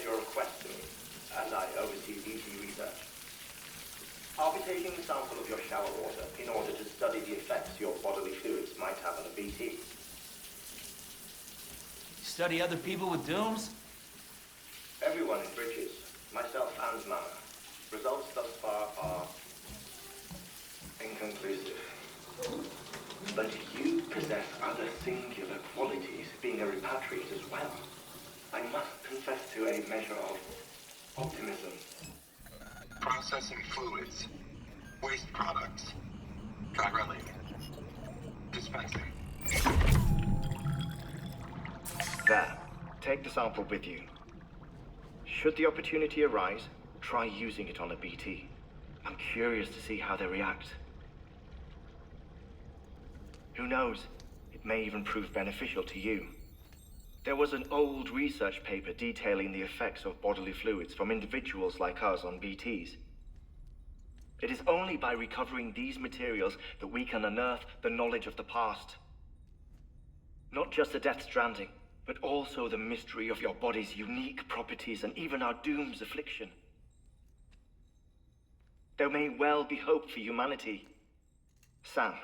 your request to me, as I oversee BT research. I'll be taking a sample of your shower water in order to study the effects your bodily fluids might have on a BT. Study other people with dooms? Everyone in Bridges, myself and Mama. Results thus far are inconclusive. But you possess other singular qualities, being a repatriate as well. I must confess to a measure of optimism. Processing fluids. Waste products. Drilling. Dispensing. There. Take the sample with you. Should the opportunity arise, try using it on a BT. I'm curious to see how they react. Who knows? It may even prove beneficial to you. There was an old research paper detailing the effects of bodily fluids from individuals like us on BTs. It is only by recovering these materials that we can unearth the knowledge of the past. Not just the Death Stranding, but also the mystery of your body's unique properties and even our doom's affliction. There may well be hope for humanity. Sam,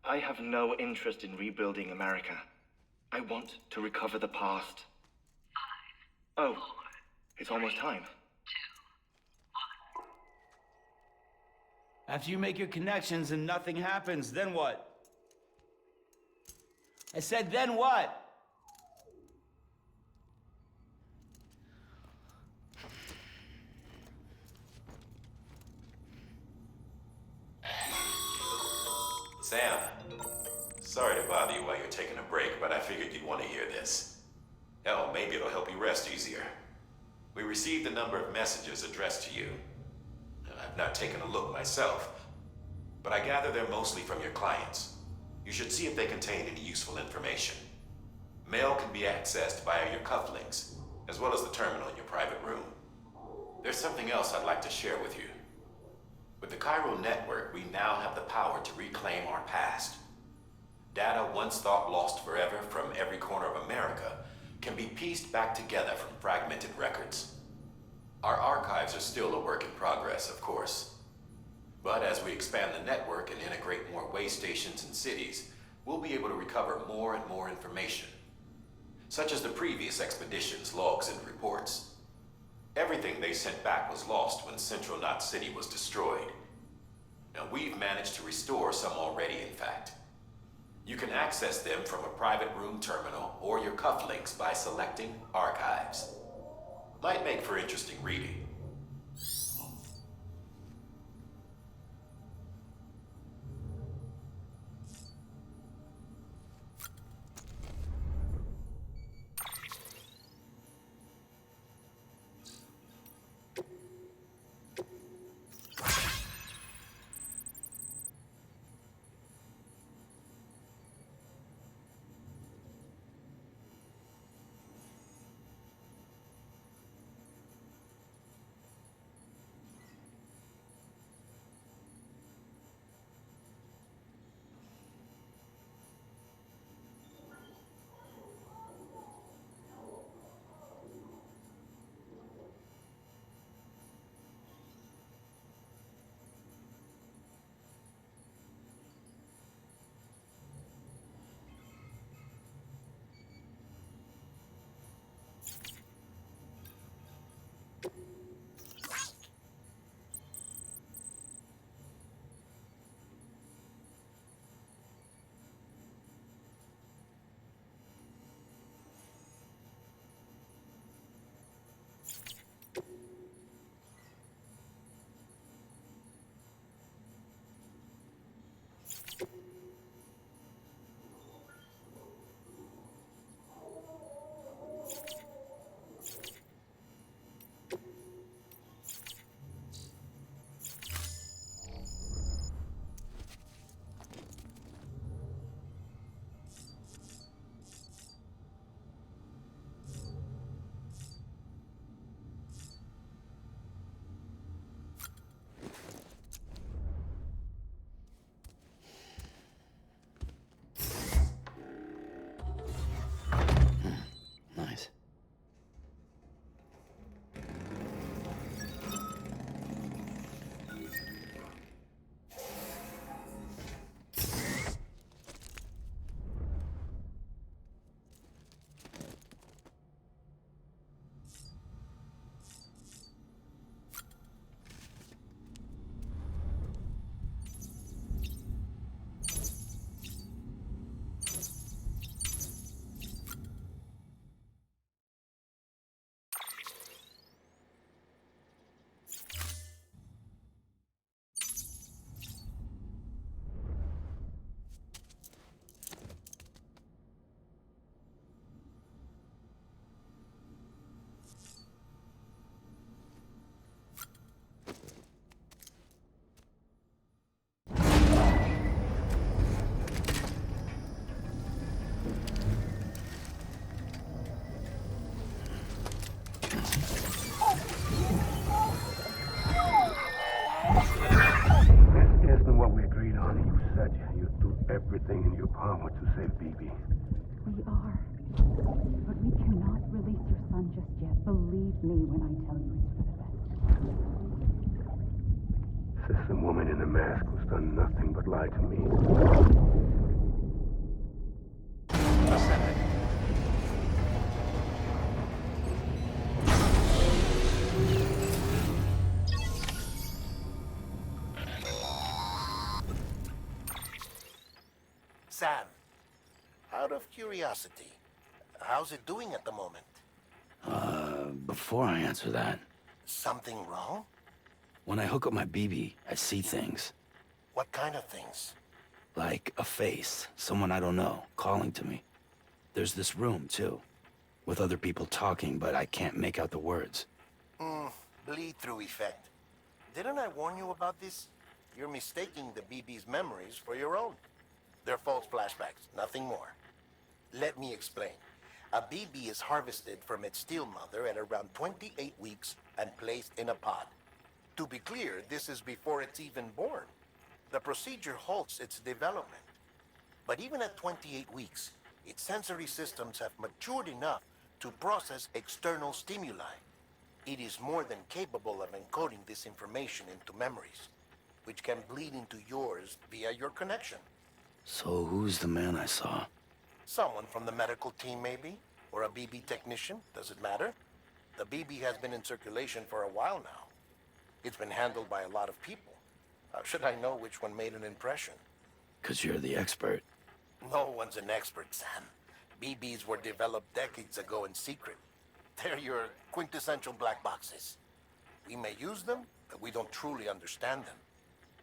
I have no interest in rebuilding America. I want to recover the past. 5, Oh, 4, it's almost time. 2, 1. After you make your connections and nothing happens, then what? I said, then what? Sam, sorry to bother you while you're taking a break, but I figured you'd want to hear this. Hell, maybe it'll help you rest easier. We received a number of messages addressed to you. I've not taken a look myself, but I gather they're mostly from your clients. You should see if they contain any useful information. Mail can be accessed via your cufflinks, as well as the terminal in your private room. There's something else I'd like to share with you. With the Chiral network, we now have the power to reclaim our past. Data once thought lost forever from every corner of America can be pieced back together from fragmented records. Our archives are still a work in progress, of course. But as we expand the network and integrate more way stations and cities, we'll be able to recover more and more information, such as the previous expedition's logs and reports. Everything they sent back was lost when Central Knot City was destroyed. Now, we've managed to restore some already, in fact. You can access them from a private room terminal or your cufflinks by selecting Archives. Might make for interesting reading. alive, BB. We are. But we cannot release your son just yet. Believe me when I tell you it's for the best. Says the woman in the mask who's done nothing but lie to me. Sam, out of curiosity, how's it doing at the moment? Before I answer that, Something wrong? when I hook up my BB, I see things. What kind of things? Like a face, someone I don't know, calling to me. There's this room, too, with other people talking, but I can't make out the words. Bleed-through effect. Didn't I warn you about this? You're mistaking the BB's memories for your own. They're false flashbacks, nothing more. Let me explain. A BB is harvested from its steel mother at around 28 weeks and placed in a pod. To be clear, this is before it's even born. The procedure halts its development. But even at 28 weeks, its sensory systems have matured enough to process external stimuli. It is more than capable of encoding this information into memories, which can bleed into yours via your connection. So who's the man I saw? Someone from the medical team, maybe? Or a BB technician? Does it matter? The BB has been in circulation for a while now. It's been handled by a lot of people. How should I know which one made an impression? 'Cause you're the expert. No one's an expert, Sam. BBs were developed decades ago in secret. They're your quintessential black boxes. We may use them, but we don't truly understand them.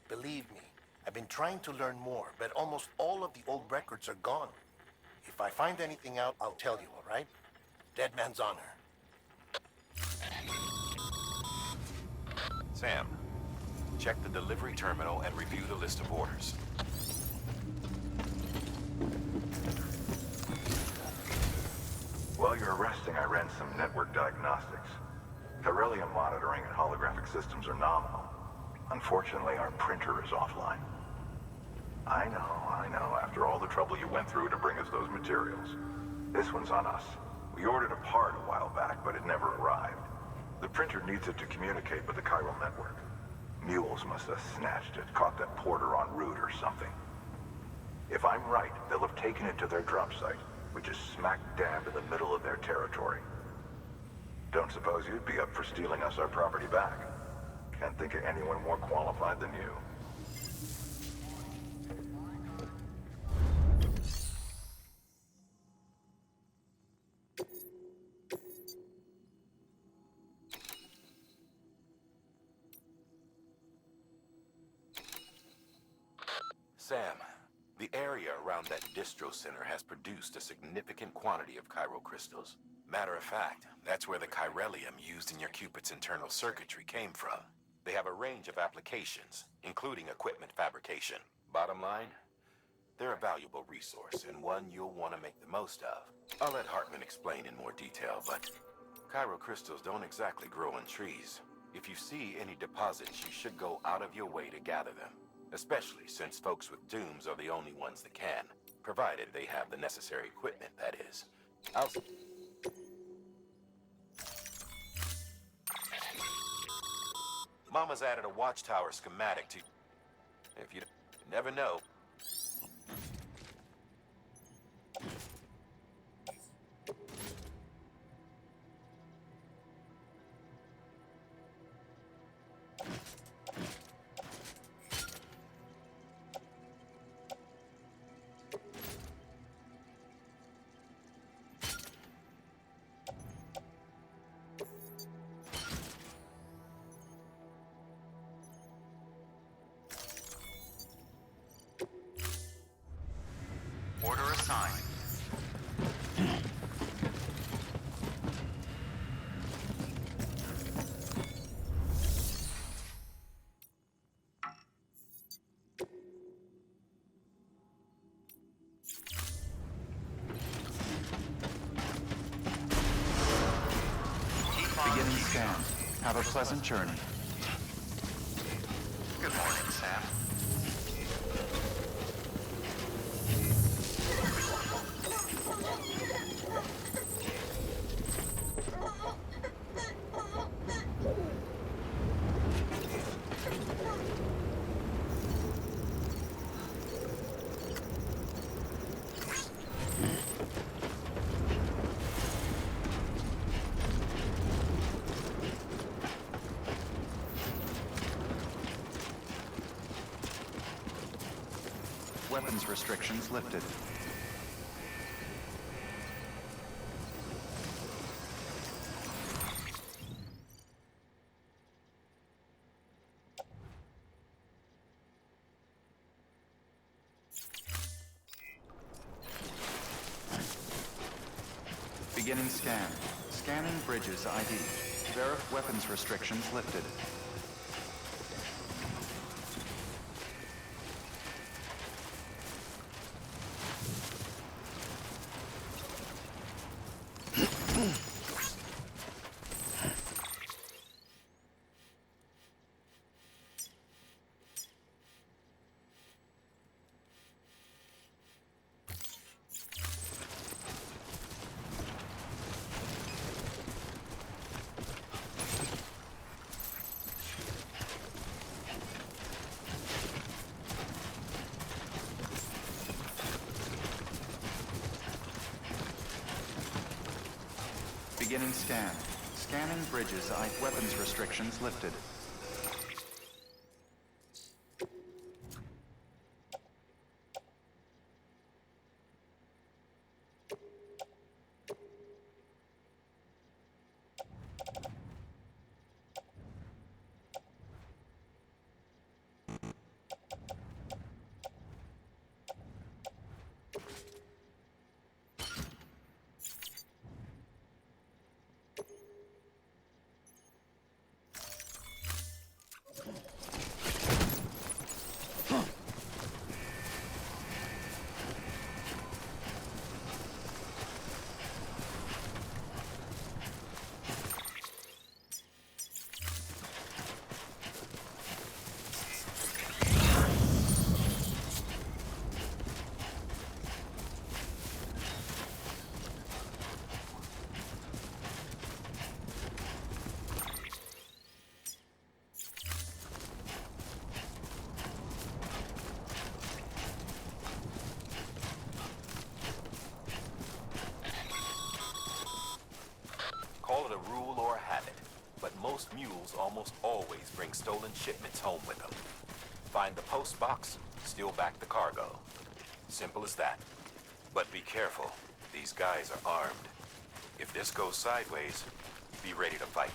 Believe me, I've been trying to learn more, but almost all of the old records are gone. If I find anything out, I'll tell you, all right? Dead man's honor. Sam, check the delivery terminal and review the list of orders. While you're resting, I ran some network diagnostics. Beryllium monitoring and holographic systems are nominal. Unfortunately, our printer is offline. I know. After all the trouble you went through to bring us those materials. This one's on us. We ordered a part a while back, but it never arrived. The printer needs it to communicate with the chiral network. Mules must have snatched it, caught that porter en route or something. If I'm right, they'll have taken it to their drop site, which is smack dab in the middle of their territory. Don't suppose you'd be up for stealing us our property back? Can't think of anyone more qualified than you. Sam, the area around that distro center has produced a significant quantity of chiral crystals. Matter of fact, that's where the chiralium used in your Cupid's internal circuitry came from. They have a range of applications, including equipment fabrication. Bottom line, they're a valuable resource and one you'll want to make the most of. I'll let Hartman explain in more detail, but chiral crystals don't exactly grow on trees. If you see any deposits, you should go out of your way to gather them. Especially since folks with dooms are the only ones that can, provided they have the necessary equipment, that is. Mama's added a watchtower schematic to... If you never know. Order assigned. Beginning scan. Have a pleasant journey. Good morning, Sam. weapons restrictions lifted. Beginning scan. Scanning bridges ID. Verif weapons restrictions lifted. Beginning scan. Scanning bridges. Weapons restrictions lifted. Call it a rule or a habit, but most mules almost always bring stolen shipments home with them. Find the post box, steal back the cargo. Simple as that. But be careful. These guys are armed. If this goes sideways, be ready to fight.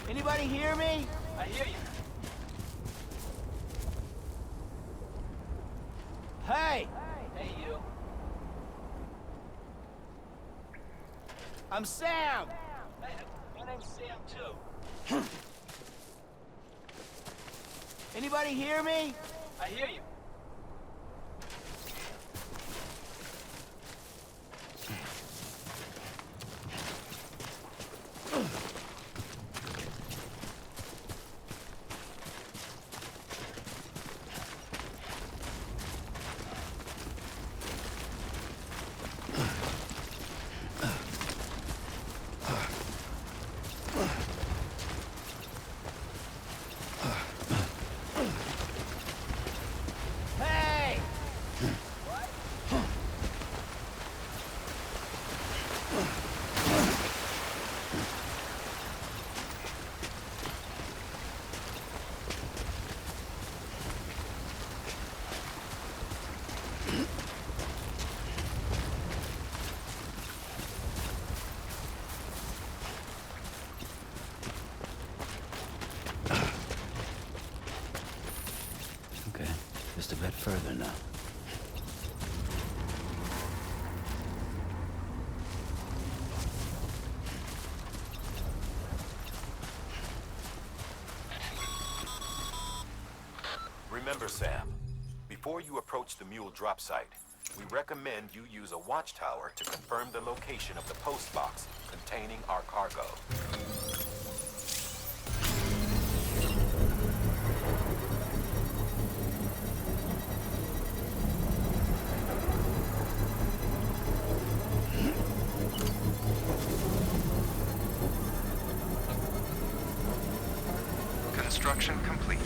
Anybody hear me? I hear you. Hey! Hey, you. I'm Sam! Hey, my name's Sam, too. Anybody hear me? I hear you. Hey! Okay, just a bit further now. Remember, Sam, before you approach the mule drop site, we recommend you use a watchtower to confirm the location of the post box containing our cargo. Construction complete.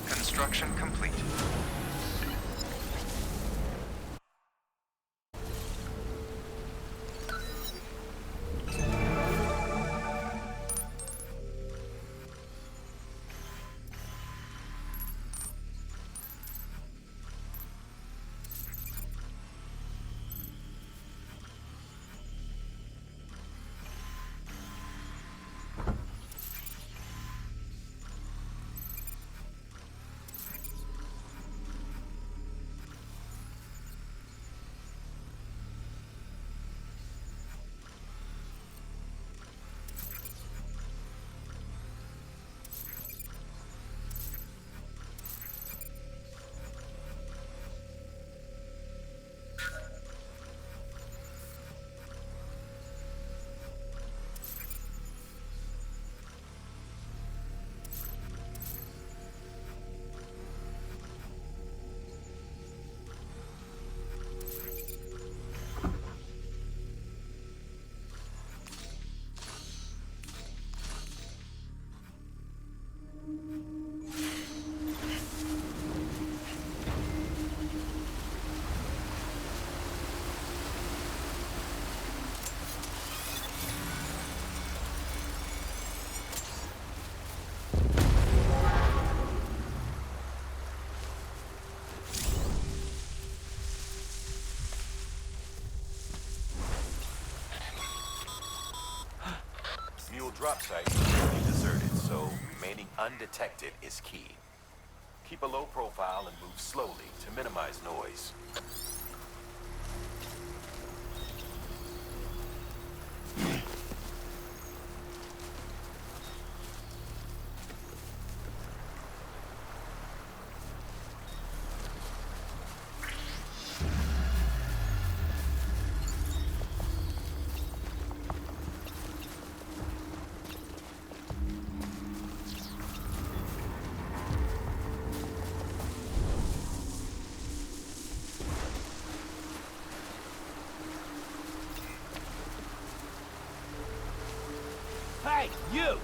Construction complete. Mule drop site is nearly deserted, so remaining undetected is key. Keep a low profile and move slowly to minimize noise. Hey, you!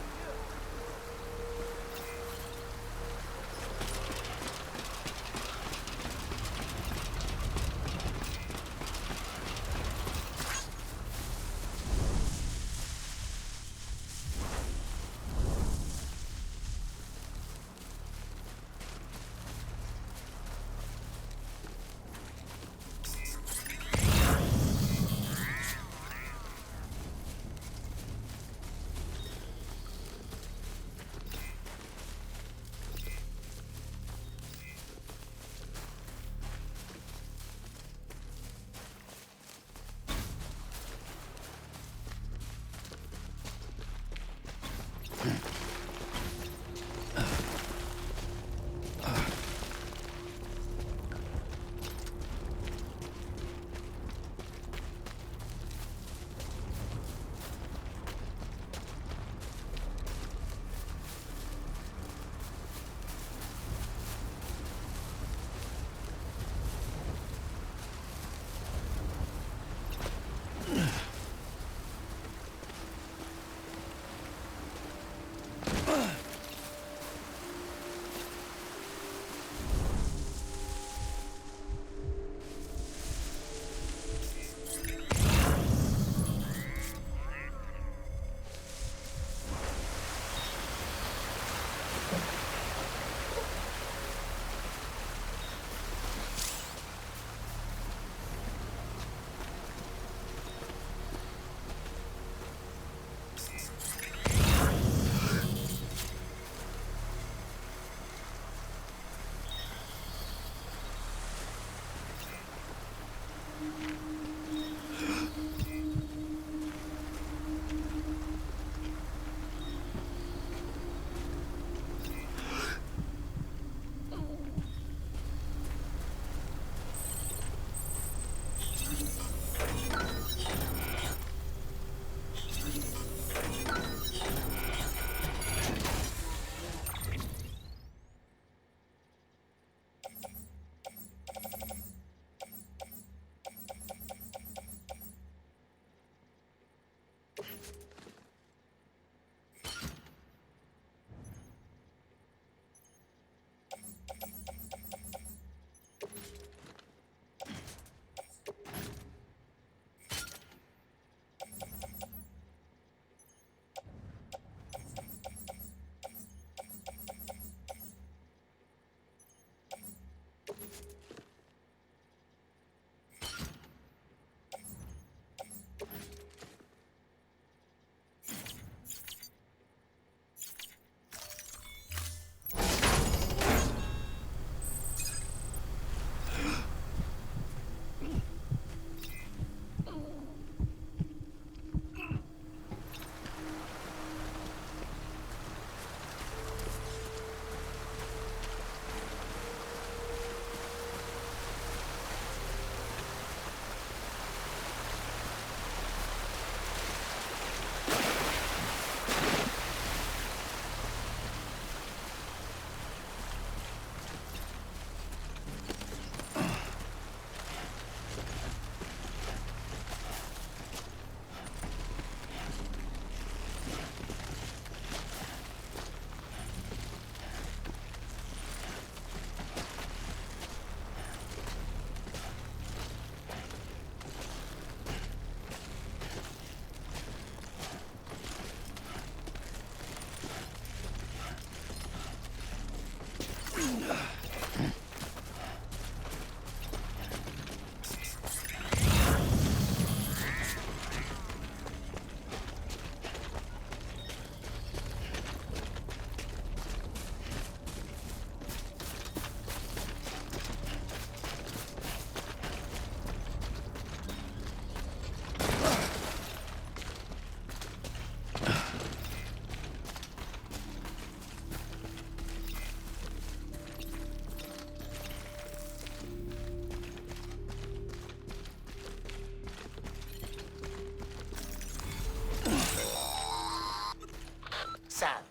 Sam,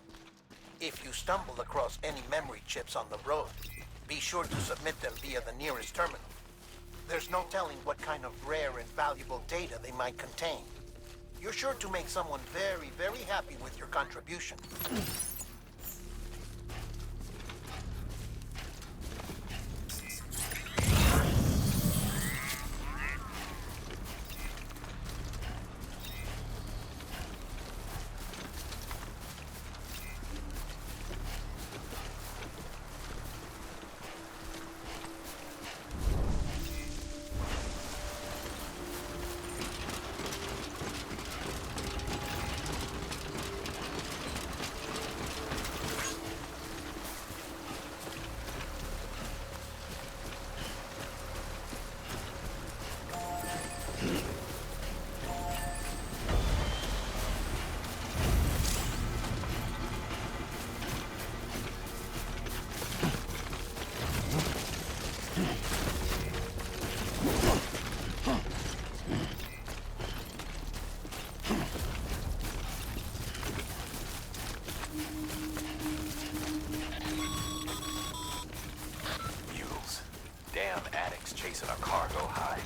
if you stumble across any memory chips on the road, be sure to submit them via the nearest terminal. There's no telling what kind of rare and valuable data they might contain. You're sure to make someone very, very happy with your contribution. Damn addicts chasing a cargo high.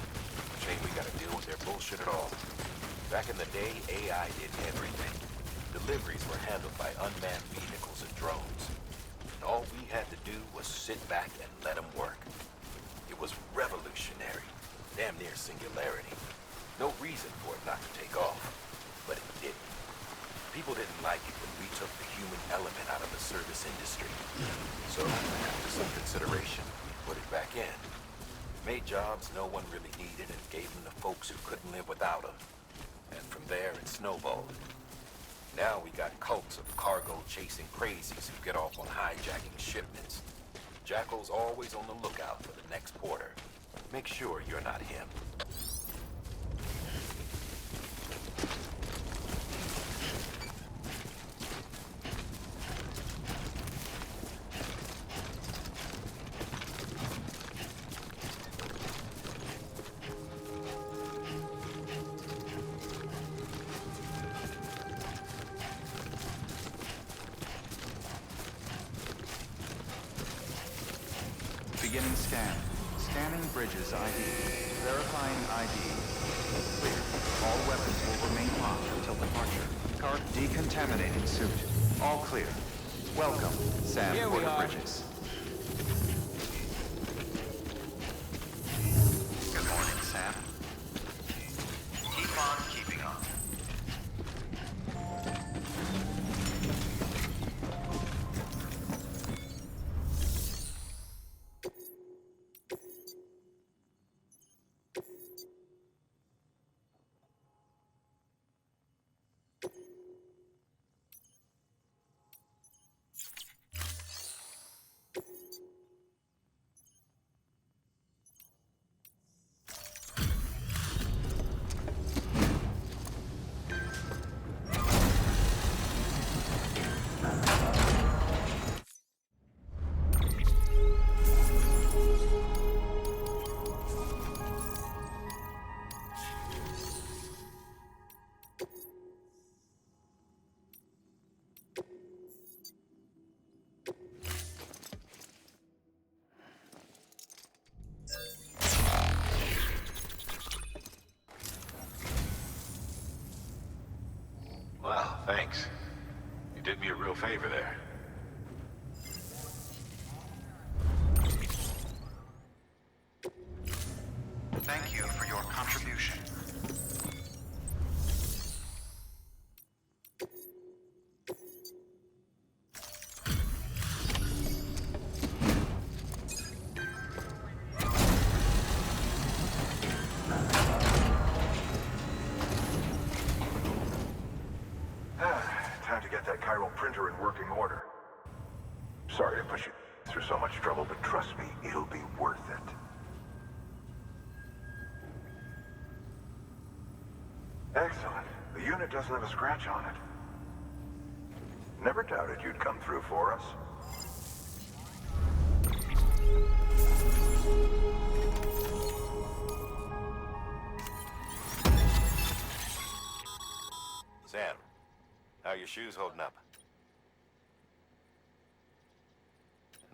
Shame we gotta deal with their bullshit at all. Back in the day, AI did everything. Deliveries were handled by unmanned vehicles and drones. And all we had to do was sit back and let them work. It was revolutionary. Damn near singularity. No reason for it not to take off. But it didn't. People didn't like it when we took the human element out of the service industry. So, after some consideration, we put it back in. Made jobs no one really needed and gave them to folks who couldn't live without them. And from there, it snowballed. Now we got cults of cargo-chasing crazies who get off on hijacking shipments. Jackal's always on the lookout for the next porter. Make sure you're not him. Beginning scan. Scanning bridges ID. Verifying ID. Clear. All weapons will remain locked until departure. Car decontaminating suit. All clear. Welcome, Sam Here we Porter are. Bridges. Good morning, Sam. Keep on keeping on. Wow, thanks. You did me a real favor there. Thank you for your contribution. Time to get that chiral printer in working order. Sorry to push you through so much trouble, but trust me, it'll be worth it. Excellent. The unit doesn't have a scratch on it. Never doubted you'd come through for us. Sam, how are your shoes holding up?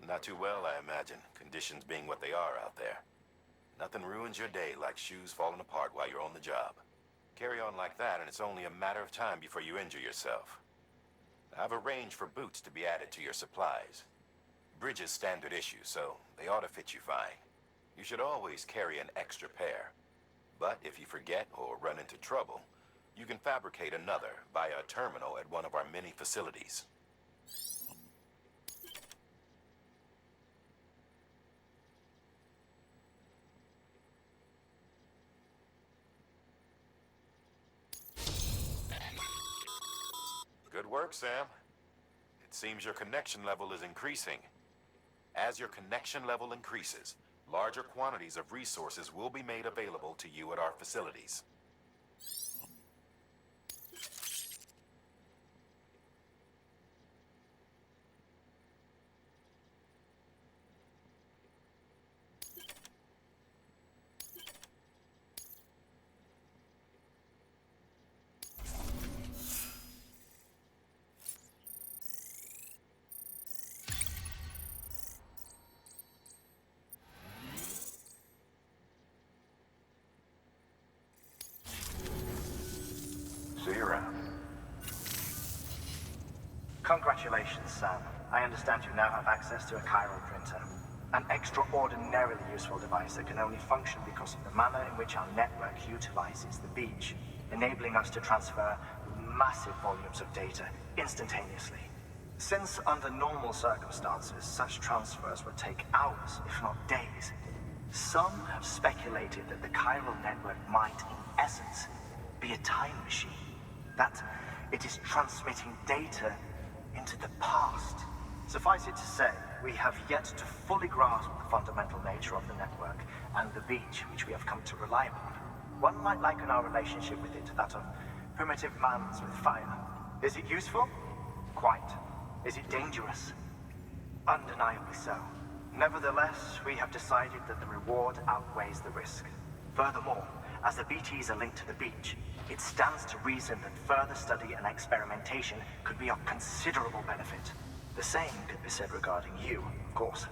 Not too well, I imagine. Conditions being what they are out there. Nothing ruins your day like shoes falling apart while you're on the job. Carry on like that, and it's only a matter of time before you injure yourself. I've arranged for boots to be added to your supplies. Bridges standard issue, so they ought to fit you fine. You should always carry an extra pair. But if you forget or run into trouble, you can fabricate another via a terminal at one of our many facilities. Good work, Sam. It seems your connection level is increasing. As your connection level increases, larger quantities of resources will be made available to you at our facilities. See you around. Congratulations, Sam. I understand you now have access to a chiral printer. An extraordinarily useful device that can only function because of the manner in which our network utilizes the beach, enabling us to transfer massive volumes of data instantaneously. Since under normal circumstances, such transfers would take hours, if not days, some have speculated that the chiral network might, in essence, be a time machine. That it is transmitting data into the past. Suffice it to say, we have yet to fully grasp the fundamental nature of the network and the beach which we have come to rely upon. One might liken our relationship with it to that of primitive mans with fire. Is it useful? Quite. Is it dangerous? Undeniably so. Nevertheless, we have decided that the reward outweighs the risk. Furthermore, as the BTs are linked to the beach, it stands to reason that further study and experimentation could be of considerable benefit. The same could be said regarding you, of course.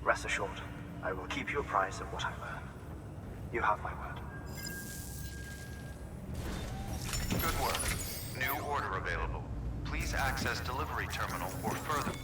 Rest assured, I will keep you apprised of what I learn. You have my word. Good work. New order available. Please access delivery terminal for further...